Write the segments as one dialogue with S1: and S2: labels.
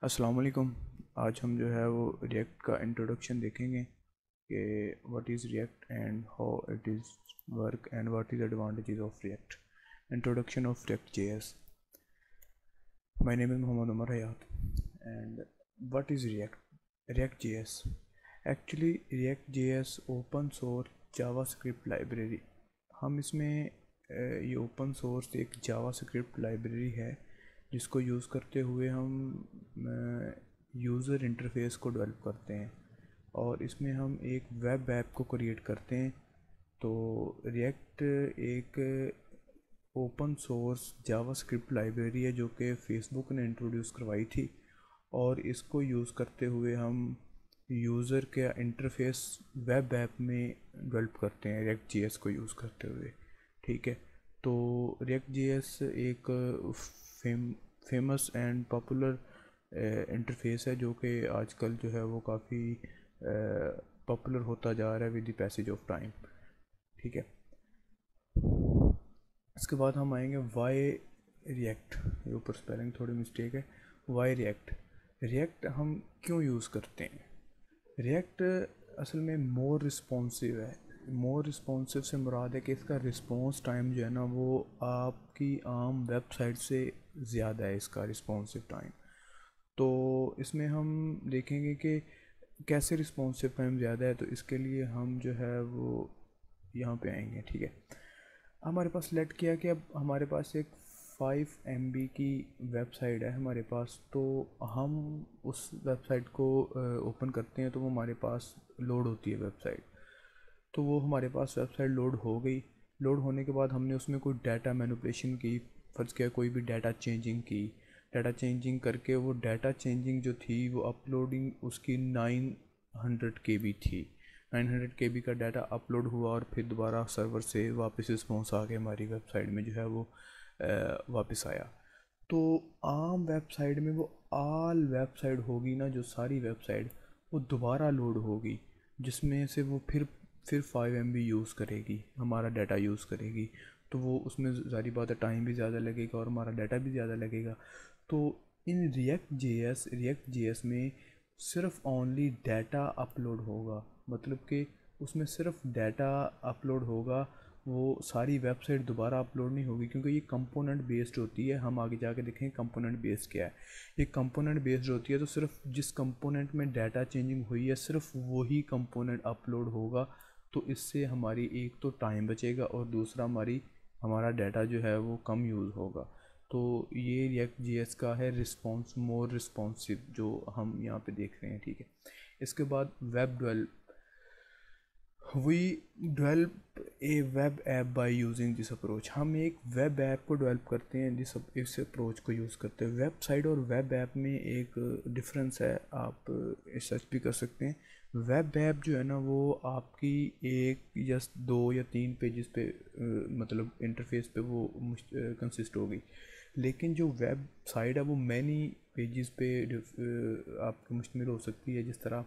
S1: अस्सलाम वालेकुम। आज हम जो है वो रिएक्ट का इंट्रोडक्शन देखेंगे कि what is React and how it is work and what is advantages of React. Introduction of React JS. My name is Mohammad Umar Hayat and what is React JS. Actually React JS open source JavaScript library. हम इसमें ये open source एक JavaScript library है जिसको use करते हुए हम user interface को डेवलप करते हैं और इसमें हम एक वेब ऐप को क्रिएट करते हैं। तो रिएक्ट एक ओपन सोर्स जावास्क्रिप्ट लाइब्रेरी है जो कि फेसबुक ने इंट्रोड्यूस करवाई थी और इसको यूज़ करते हुए हम यूज़र के इंटरफेस वेब ऐप में डेवलप करते हैं रिएक्ट जेएस को यूज़ करते हुए। ठीक है, तो रिएक्ट जेएस एक फेमस एंड पॉपुलर इंटरफेस है जो कि आजकल जो है वो काफ़ी पॉपुलर होता जा रहा है with the passage of time. ठीक है, इसके बाद हम आएंगे वाई रिएक्ट। ये ऊपर स्पेलिंग थोड़ी मिस्टेक है। Y react. रिएक्ट हम क्यों यूज़ करते हैं? रिएक्ट असल में मोर रिस्पॉन्सिव है। मोर रिस्पॉन्सिव से मुराद है कि इसका रिस्पॉन्स टाइम जो है ना वो आपकी आम वेबसाइट से ज़्यादा है इसका रिस्पॉन्सिव टाइम। तो इसमें हम देखेंगे कि कैसे रिस्पॉन्सिव टाइम ज़्यादा है, तो इसके लिए हम जो है वो यहाँ पे आएंगे। ठीक है, हमारे पास लेट किया कि अब हमारे पास एक 5 MB की वेबसाइट है हमारे पास, तो हम उस वेबसाइट को ओपन करते हैं तो वो हमारे पास लोड होती है वेबसाइट। तो वो हमारे पास वेबसाइट लोड हो गई। लोड होने के बाद हमने उसमें कोई डाटा मैनिपुलेशन की, फ़र्ज़ किया कोई भी डाटा चेंजिंग की। डाटा चेंजिंग करके वो डाटा चेंजिंग जो थी वो अपलोडिंग उसकी 900 KB थी। 900 KB का डाटा अपलोड हुआ और फिर दोबारा सर्वर से वापस रिस्पॉन्स आ के हमारी वेबसाइट में जो है वो वापस आया। तो आम वेबसाइट में वो आल वेबसाइट होगी ना, जो सारी वेबसाइट वो दोबारा लोड होगी, जिसमें से वो फिर 5 MB यूज़ करेगी, हमारा डाटा यूज़ करेगी। तो वो उसमें ज़ाहिर बात है टाइम भी ज़्यादा लगेगा और हमारा डाटा भी ज़्यादा लगेगा। तो इन रिएक्ट जेएस में सिर्फ ओनली डाटा अपलोड होगा, मतलब कि उसमें सिर्फ डाटा अपलोड होगा, वो सारी वेबसाइट दोबारा अपलोड नहीं होगी क्योंकि ये कंपोनेंट बेस्ड होती है। हम आगे जाके देखेंगे कंपोनेंट बेस्ड क्या है। ये कंपोनेंट बेस्ड होती है तो सिर्फ जिस कंपोनेंट में डाटा चेंजिंग हुई है सिर्फ वही कंपोनेंट अपलोड होगा। तो इससे हमारी एक तो टाइम बचेगा और दूसरा हमारा डाटा जो है वो कम यूज़ होगा। तो ये रिएक्ट जेएस का है रिस्पॉन्स, मोर रिस्पॉन्सिव जो हम यहाँ पे देख रहे हैं। ठीक है, इसके बाद web develop. We develop a web app by using this approach. हम एक वेब ऐप को डेवलप करते हैं इस अप्रोच को यूज़ करते हैं। वेबसाइट और वेब ऐप में एक डिफरेंस है, आप सर्च भी कर सकते हैं। वेब ऐप जो है ना वो आपकी एक या 2 या 3 पेजेस पे मतलब इंटरफेस पे वो कंसिस्ट होगी, लेकिन जो वेबसाइट है वो मैनी पेजेस पे आपकी मुश्तमिल हो सकती है, जिस तरह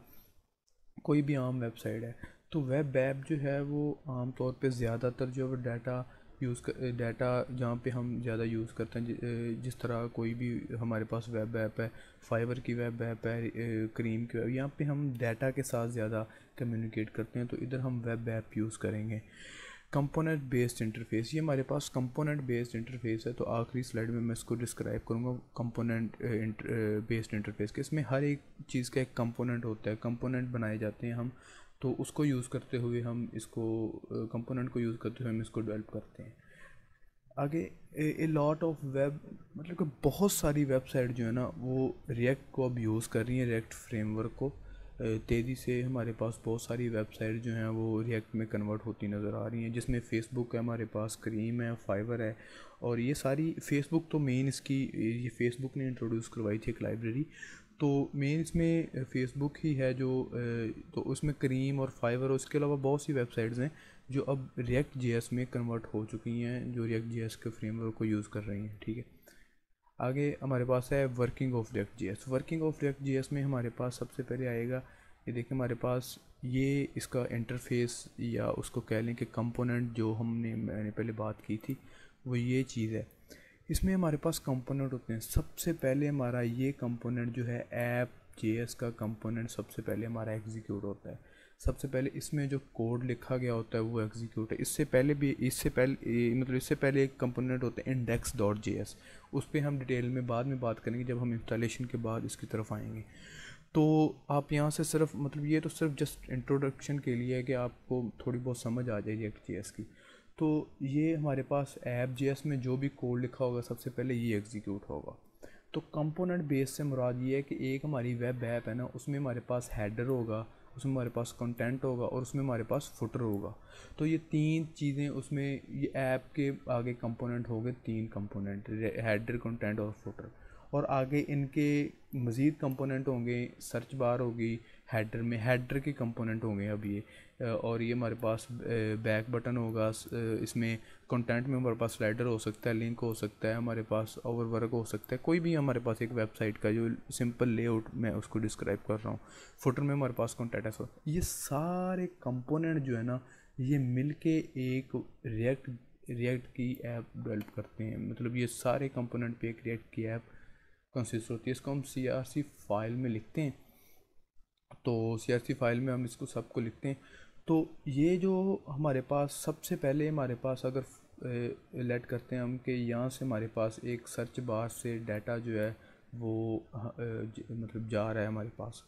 S1: कोई भी आम वेबसाइट है। तो वेब ऐप जो है वो आम तौर पे ज़्यादातर जो है डाटा जहाँ पे हम ज़्यादा यूज़ करते हैं, जिस तरह कोई भी हमारे पास वेब ऐप है, फाइवर की वेब ऐप है, क्रीम की यहाँ पे हम डाटा के साथ ज़्यादा कम्युनिकेट करते हैं, तो इधर हम वेब ऐप यूज़ करेंगे। कंपोनेंट बेस्ड इंटरफेस, ये हमारे पास कंपोनेंट बेस्ड इंटरफेस है। तो आखिरी स्लाइड में मैं इसको डिस्क्राइब करूँगा कंपोनेंट बेस्ड इंटरफेस के। इसमें हर एक चीज़ का एक कंपोनेंट होता है, कंपोनेंट बनाए जाते हैं हम, तो उसको यूज़ करते हुए हम इसको कंपोनेंट को यूज़ करते हुए हम इसको डेवलप करते हैं। आगे ए लॉट ऑफ वेब, मतलब कि बहुत सारी वेबसाइट जो है ना वो रिएक्ट को अब यूज़ कर रही हैं, रिएक्ट फ्रेमवर्क को तेज़ी से। हमारे पास बहुत सारी वेबसाइट जो हैं वो रिएक्ट में कन्वर्ट होती नज़र आ रही हैं, जिसमें फ़ेसबुक है, हमारे पास क्रीम है, फाइवर है। और ये सारी फ़ेसबुक तो मेन इसकी, ये फ़ेसबुक ने इंट्रोड्यूस करवाई थी एक लाइब्रेरी, तो मेन इसमें फ़ेसबुक ही है जो तो उसमें क्रीम और फाइवर और उसके अलावा बहुत सी वेबसाइट्स हैं जो अब रिएक्ट जेएस में कन्वर्ट हो चुकी हैं, जो रिएक्ट जेएस के फ्रेमवर्क को यूज़ कर रही हैं। ठीक है, आगे हमारे पास है working of React JS. Working of React JS में हमारे पास सबसे पहले आएगा, ये देखिए हमारे पास ये इसका इंटरफेस या उसको कह लें कि कंपोनेंट जो मैंने पहले बात की थी वो ये चीज़ है। इसमें हमारे पास कंपोनेंट होते हैं। सबसे पहले हमारा ये कंपोनेंट जो है ऐप जेएस का कंपोनेंट सबसे पहले हमारा एग्जीक्यूट होता है। सबसे पहले इसमें जो कोड लिखा गया होता है वो एग्जीक्यूट है। इससे पहले एक कंपोनेंट होता है इंडेक्स डॉट जेएस, उस पर हम डिटेल में बाद में बात करेंगे जब हम इंस्टॉलेशन के बाद इसकी तरफ आएंगे। तो आप यहाँ से सिर्फ मतलब ये तो सिर्फ जस्ट इंट्रोडक्शन के लिए है कि आपको थोड़ी बहुत समझ आ जाए रिएक्ट जेएस की। तो ये हमारे पास ऐप जेएस में जो भी कोड लिखा होगा सबसे पहले ये एग्जीक्यूट होगा। तो कंपोनेंट बेस से मुराद ये है कि एक हमारी वेब ऐप है ना, उसमें हमारे पास हेडर होगा, उसमें हमारे पास कंटेंट होगा और उसमें हमारे पास फुटर होगा। तो ये तीन चीज़ें उसमें, ये ऐप के आगे कंपोनेंट हो गए, तीन कंपोनेंट, हेडर, कंटेंट और फुटर। और आगे इनके मज़ीद कंपोनेंट होंगे, सर्च बार होगी हेडर में, हेडर के कंपोनेंट होंगे अब ये, और ये हमारे पास बैक बटन होगा, इसमें कंटेंट में हमारे पास स्लाइडर हो सकता है, लिंक हो सकता है, हमारे पास ओवरवर्क हो सकता है, कोई भी हमारे पास एक वेबसाइट का जो सिंपल लेआउट मैं उसको डिस्क्राइब कर रहा हूँ। फुटर में हमारे पास कॉन्टैक्ट है। ये सारे कंपोनेंट जो है ना, ये मिल के एक रिएक्ट की ऐप डेवलप करते हैं। मतलब ये सारे कंपोनेंट पे एक रिएक्ट की ऐप कंसिस्ट होती है। इसको हम CRC फाइल में लिखते हैं। तो CRC फाइल में हम इसको सबको लिखते हैं। तो ये जो हमारे पास सबसे पहले हमारे पास अगर लेट करते हैं हम कि यहाँ से हमारे पास एक सर्च बार से डाटा जो है वो मतलब जा रहा है हमारे पास,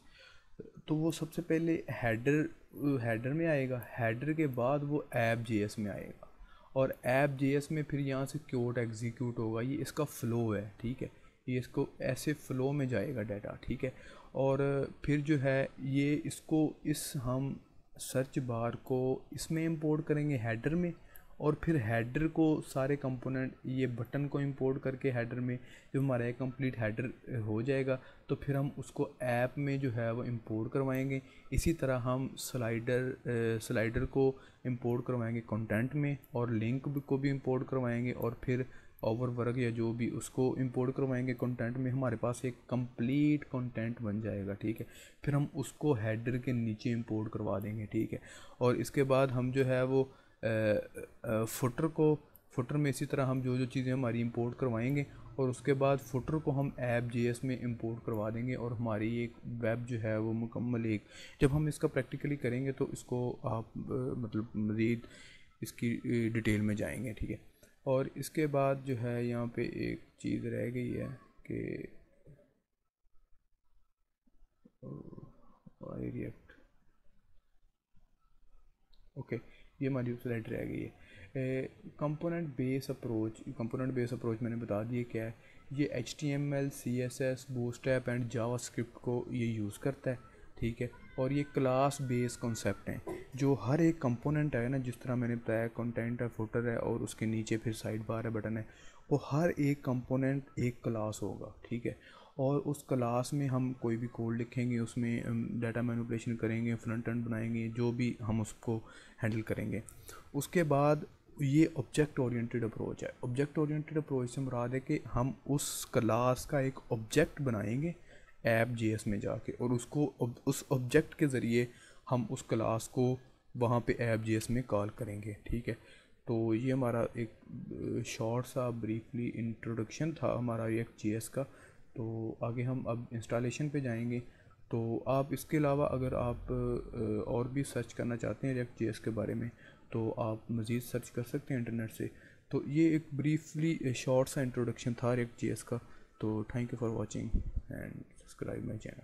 S1: तो वो सबसे पहले हेडर में आएगा, हेडर के बाद वो ऐप जेएस में आएगा, और ऐप जेएस में फिर यहाँ से कोड एग्जीक्यूट होगा। ये इसका फ़्लो है, ठीक है, ये इसको ऐसे फ़्लो में जाएगा डाटा, ठीक है। और फिर जो है ये इसको हम सर्च बार को इसमें इंपोर्ट करेंगे हेडर में, और फिर हेडर को सारे कंपोनेंट ये बटन को इंपोर्ट करके हेडर में, जब हमारा एक कंप्लीट हेडर हो जाएगा तो फिर हम उसको ऐप में जो है वो इंपोर्ट करवाएंगे। इसी तरह हम स्लाइडर को इंपोर्ट करवाएंगे कंटेंट में, और लिंक को भी इंपोर्ट करवाएंगे, और फिर ओवरवर्क या जो भी उसको इंपोर्ट करवाएंगे कंटेंट में। हमारे पास एक कंप्लीट कंटेंट बन जाएगा, ठीक है। फिर हम उसको हेडर के नीचे इंपोर्ट करवा देंगे, ठीक है। और इसके बाद हम जो है वो फुटर में इसी तरह हम जो जो चीज़ें हमारी इंपोर्ट करवाएंगे, और उसके बाद फुटर को हम ऐप जेएस में इंपोर्ट करवा देंगे, और हमारी एक वेब जो है वो मुकम्मल एक, जब हम इसका प्रैक्टिकली करेंगे तो इसको आप मतलब मज़ीद इसकी डिटेल में जाएंगे, ठीक है। और इसके बाद जो है यहाँ पे एक चीज़ रह गई है कि रिएक्ट, ओके, ये हमारी स्लाइड रह गई है। कंपोनेंट बेस अप्रोच मैंने बता दिया क्या है। ये HTML, CSS, bootstrap and JavaScript को ये यूज़ करता है, ठीक है। और ये क्लास बेस कॉन्सेप्ट हैं, जो हर एक कंपोनेंट है ना, जिस तरह मैंने बताया कंटेंट है, फुटर है, और उसके नीचे फिर साइड बार है, बटन है, वो हर एक कंपोनेंट एक क्लास होगा, ठीक है। और उस क्लास में हम कोई भी कोड लिखेंगे, उसमें डाटा मैनिपुलेशन करेंगे, फ्रंट एंड बनाएंगे, जो भी हम उसको हैंडल करेंगे। उसके बाद ये ऑब्जेक्ट ओरिएंटेड अप्रोच है। ऑब्जेक्ट ओरिएंटेड अप्रोच से मुराद है कि हम उस क्लास का एक ऑब्जेक्ट बनाएंगे ऐप जेएस में जाके, और उसको उस ऑब्जेक्ट के ज़रिए हम उस क्लास को वहाँ पे ऐप जेएस में कॉल करेंगे, ठीक है। तो ये हमारा एक शॉर्ट सा ब्रीफली इंट्रोडक्शन था हमारा रिएक्ट जेएस का। तो आगे हम अब इंस्टॉलेशन पे जाएंगे। तो आप इसके अलावा अगर आप और भी सर्च करना चाहते हैं रिएक्ट जेएस के बारे में, तो आप मज़ीद सर्च कर सकते हैं इंटरनेट से। तो ये एक ब्रीफली शॉर्ट सा इंट्रोडक्शन था रिएक्ट जेएस का। तो thank you for watching and subscribe my channel.